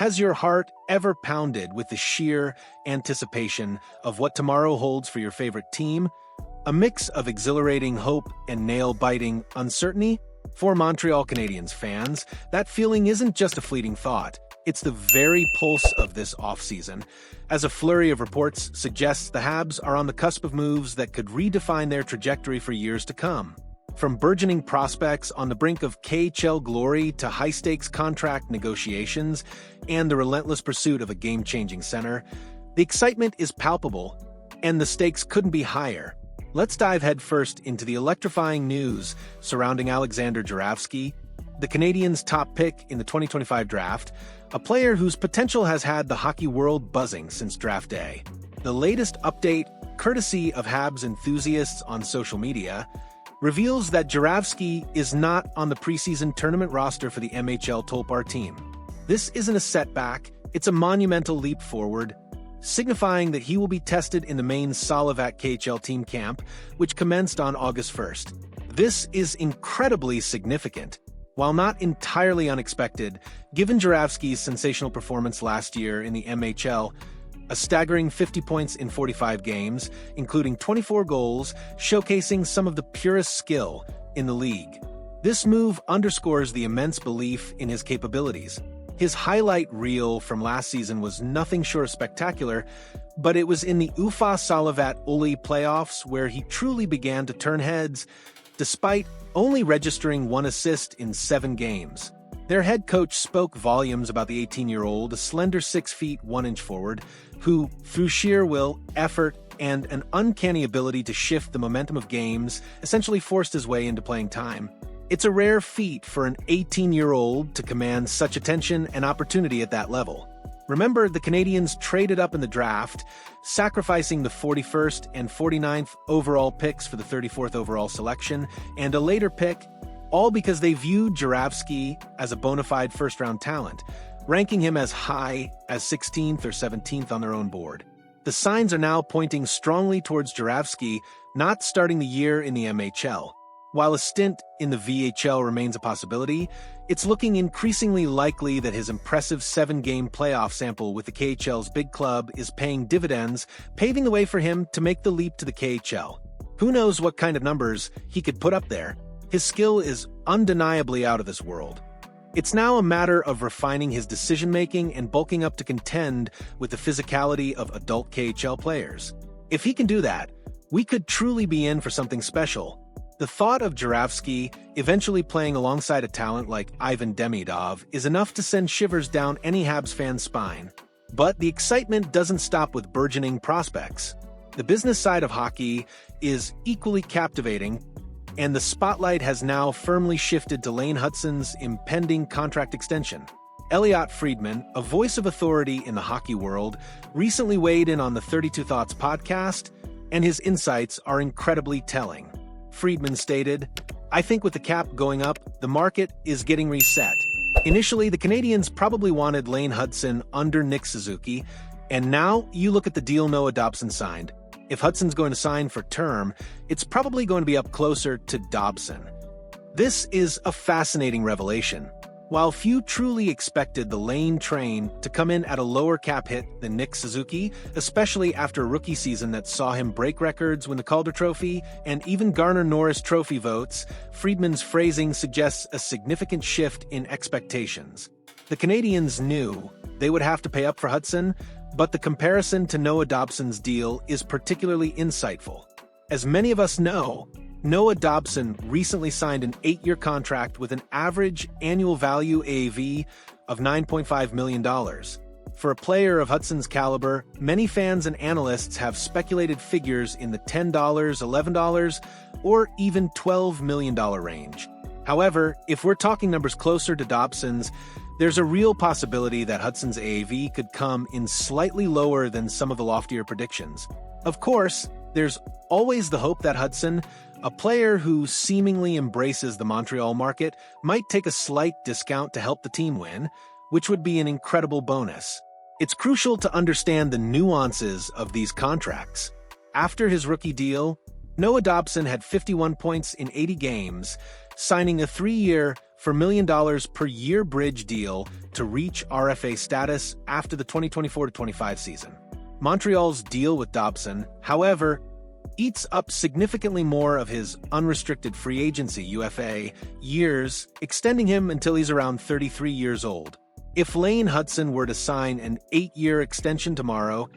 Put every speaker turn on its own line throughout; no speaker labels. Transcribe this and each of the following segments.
Has your heart ever pounded with the sheer anticipation of what tomorrow holds for your favorite team? A mix of exhilarating hope and nail-biting uncertainty? For Montreal Canadiens fans, that feeling isn't just a fleeting thought. It's the very pulse of this offseason, as a flurry of reports suggests the Habs are on the cusp of moves that could redefine their trajectory for years to come. From burgeoning prospects on the brink of KHL glory to high-stakes contract negotiations and the relentless pursuit of a game-changing center, the excitement is palpable, and the stakes couldn't be higher. Let's dive headfirst into the electrifying news surrounding Alexander Geravski, the Canadiens' top pick in the 2025 draft, a player whose potential has had the hockey world buzzing since draft day. The latest update, courtesy of Habs enthusiasts on social media, reveals that Garavski is not on the preseason tournament roster for the MHL Tulpar team. This isn't a setback, it's a monumental leap forward, signifying that he will be tested in the main Salavat KHL team camp, which commenced on August 1st. This is incredibly significant. While not entirely unexpected, given Garavski's sensational performance last year in the MHL, a staggering 50 points in 45 games, including 24 goals, showcasing some of the purest skill in the league. This move underscores the immense belief in his capabilities. His highlight reel from last season was nothing short of spectacular, but it was in the UFA Salavat Uli playoffs where he truly began to turn heads, despite only registering 1 assist in 7 games. Their head coach spoke volumes about the 18-year-old, a slender 6 feet 1 inch forward, who, through sheer will, effort, and an uncanny ability to shift the momentum of games, essentially forced his way into playing time. It's a rare feat for an 18-year-old to command such attention and opportunity at that level. Remember, the Canadiens traded up in the draft, sacrificing the 41st and 49th overall picks for the 34th overall selection, and a later pick, all because they viewed Garavski as a bona fide first-round talent, ranking him as high as 16th or 17th on their own board. The signs are now pointing strongly towards Garavski not starting the year in the MHL. While a stint in the VHL remains a possibility, it's looking increasingly likely that his impressive 7-game playoff sample with the KHL's big club is paying dividends, paving the way for him to make the leap to the KHL. Who knows what kind of numbers he could put up there? His skill is undeniably out of this world. It's now a matter of refining his decision-making and bulking up to contend with the physicality of adult KHL players. If he can do that, we could truly be in for something special. The thought of Garavski eventually playing alongside a talent like Ivan Demidov is enough to send shivers down any Habs fan's spine. But the excitement doesn't stop with burgeoning prospects. The business side of hockey is equally captivating, and the spotlight has now firmly shifted to Lane Hudson's impending contract extension. Elliotte Friedman, a voice of authority in the hockey world, recently weighed in on the 32 Thoughts podcast, and his insights are incredibly telling. Friedman stated, "I think with the cap going up, the market is getting reset. Initially, the Canadiens probably wanted Lane Hudson under Nick Suzuki, and now you look at the deal Noah Dobson signed. If Hudson's going to sign for term, it's probably going to be up closer to Dobson." This is a fascinating revelation. While few truly expected the Lane train to come in at a lower cap hit than Nick Suzuki, especially after a rookie season that saw him break records, win the Calder Trophy, and even garner Norris Trophy votes, Friedman's phrasing suggests a significant shift in expectations. The Canadiens knew they would have to pay up for Hudson, but the comparison to Noah Dobson's deal is particularly insightful. As many of us know, Noah Dobson recently signed an 8-year contract with an average annual value AAV of $9.5 million. For a player of Hudson's caliber, many fans and analysts have speculated figures in the $10, $11, or even $12 million range. However, if we're talking numbers closer to Dobson's, there's a real possibility that Hudson's AAV could come in slightly lower than some of the loftier predictions. Of course, there's always the hope that Hudson, a player who seemingly embraces the Montreal market, might take a slight discount to help the team win, which would be an incredible bonus. It's crucial to understand the nuances of these contracts. After his rookie deal, Noah Dobson had 51 points in 80 games, signing a 3-year, for $1 million per year bridge deal to reach RFA status after the 2024-25 season. Montreal's deal with Dobson, however, eats up significantly more of his unrestricted free agency UFA years, extending him until he's around 33 years old. If Lane Hudson were to sign an 8-year extension tomorrow,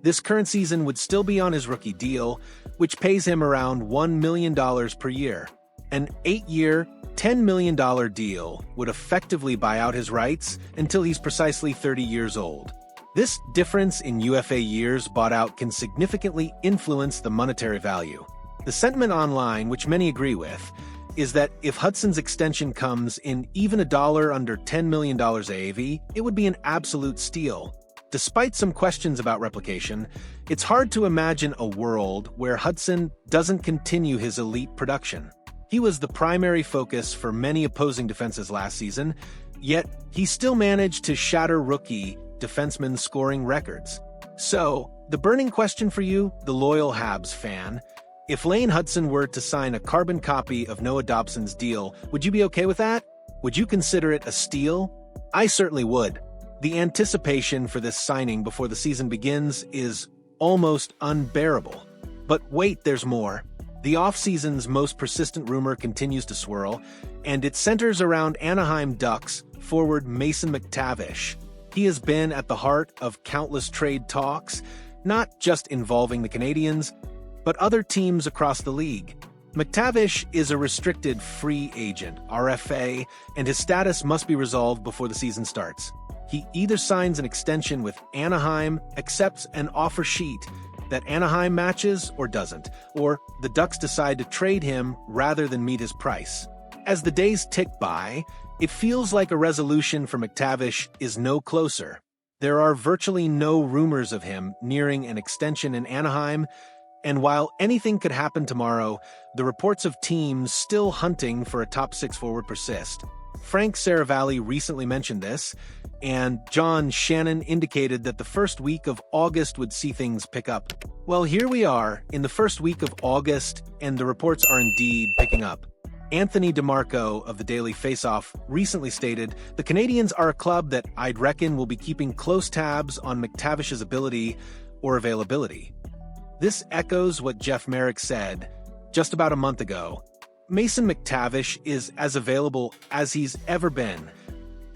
this current season would still be on his rookie deal, which pays him around $1 million per year. An 8-year, $10 million deal would effectively buy out his rights until he's precisely 30 years old. This difference in UFA years bought out can significantly influence the monetary value. The sentiment online, which many agree with, is that if Hudson's extension comes in even a dollar under $10 million AAV, it would be an absolute steal. Despite some questions about replication, it's hard to imagine a world where Hudson doesn't continue his elite production. He was the primary focus for many opposing defenses last season, yet he still managed to shatter rookie defensemen scoring records. So, the burning question for you, the loyal Habs fan, if Lane Hudson were to sign a carbon copy of Noah Dobson's deal, would you be okay with that? Would you consider it a steal? I certainly would. The anticipation for this signing before the season begins is almost unbearable. But wait, there's more. The offseason's most persistent rumor continues to swirl, and it centers around Anaheim Ducks forward Mason McTavish. He has been at the heart of countless trade talks, not just involving the Canadiens, but other teams across the league. McTavish is a restricted free agent, RFA, and his status must be resolved before the season starts. He either signs an extension with Anaheim, accepts an offer sheet that Anaheim matches or doesn't, or the Ducks decide to trade him rather than meet his price. As the days tick by, it feels like a resolution for McTavish is no closer. There are virtually no rumors of him nearing an extension in Anaheim, and while anything could happen tomorrow, the reports of teams still hunting for a top-6 forward persist. Frank Saravalli recently mentioned this, and John Shannon indicated that the first week of August would see things pick up. Well, here we are, in the first week of August, and the reports are indeed picking up. Anthony DeMarco of the Daily Faceoff recently stated, "The Canadiens are a club that I'd reckon will be keeping close tabs on McTavish's ability or availability." This echoes what Jeff Merrick said just about a month ago. Mason McTavish is as available as he's ever been.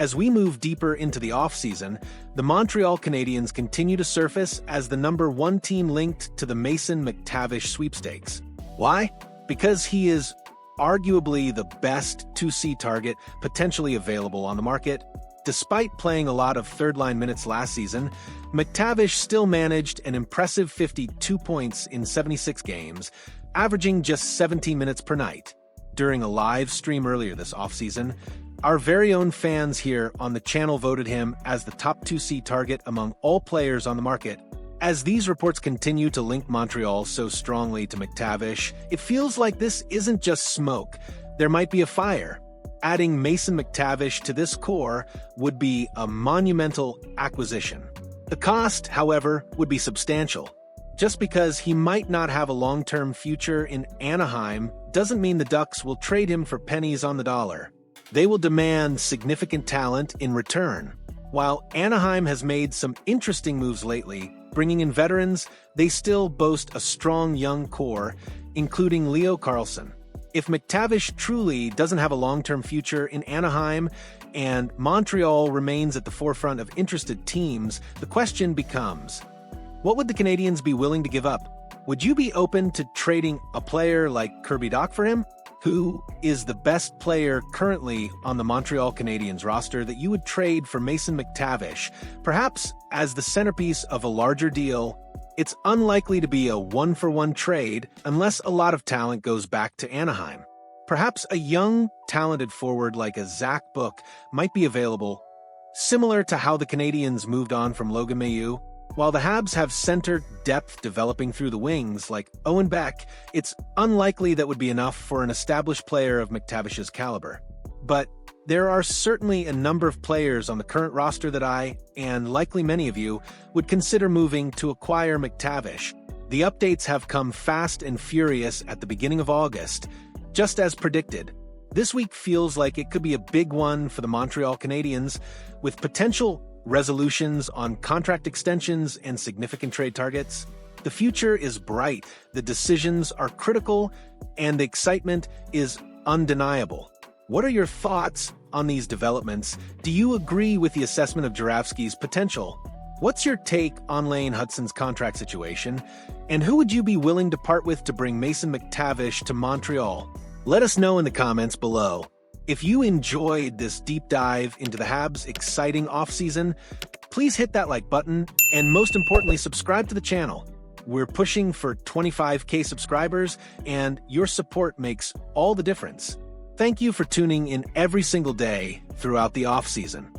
As we move deeper into the offseason, the Montreal Canadiens continue to surface as the #1 team linked to the Mason McTavish sweepstakes. Why? Because he is arguably the best 2C target potentially available on the market. Despite playing a lot of third-line minutes last season, McTavish still managed an impressive 52 points in 76 games, averaging just 17 minutes per night. During a live stream earlier this offseason, our very own fans here on the channel voted him as the top 2C target among all players on the market. As these reports continue to link Montreal so strongly to McTavish, it feels like this isn't just smoke. There might be a fire. Adding Mason McTavish to this core would be a monumental acquisition. The cost, however, would be substantial. Just because he might not have a long-term future in Anaheim doesn't mean the Ducks will trade him for pennies on the dollar. They will demand significant talent in return. While Anaheim has made some interesting moves lately, bringing in veterans, they still boast a strong young core, including Leo Carlsson. If McTavish truly doesn't have a long-term future in Anaheim and Montreal remains at the forefront of interested teams, the question becomes, what would the Canadiens be willing to give up? Would you be open to trading a player like Kirby Dach for him? Who is the best player currently on the Montreal Canadiens roster that you would trade for Mason McTavish, perhaps as the centerpiece of a larger deal? It's unlikely to be a one-for-one trade unless a lot of talent goes back to Anaheim. Perhaps a young, talented forward like a Zach Book might be available, similar to how the Canadiens moved on from Logan Mailloux. While the Habs have center depth developing through the wings like Owen Beck, it's unlikely that would be enough for an established player of McTavish's caliber. But there are certainly a number of players on the current roster that I, and likely many of you, would consider moving to acquire McTavish. The updates have come fast and furious at the beginning of August. Just as predicted, This week feels like it could be a big one for the Montreal Canadiens, with potential resolutions on contract extensions and significant trade targets. The future is bright, the decisions are critical, and the excitement is undeniable. What are your thoughts on these developments? Do you agree with the assessment of Garavski's potential? What's your take on Lane Hudson's contract situation? And who would you be willing to part with to bring Mason McTavish to Montreal? Let us know in the comments below. If you enjoyed this deep dive into the Habs' exciting offseason, please hit that like button and most importantly, subscribe to the channel. We're pushing for 25K subscribers and your support makes all the difference. Thank you for tuning in every single day throughout the offseason.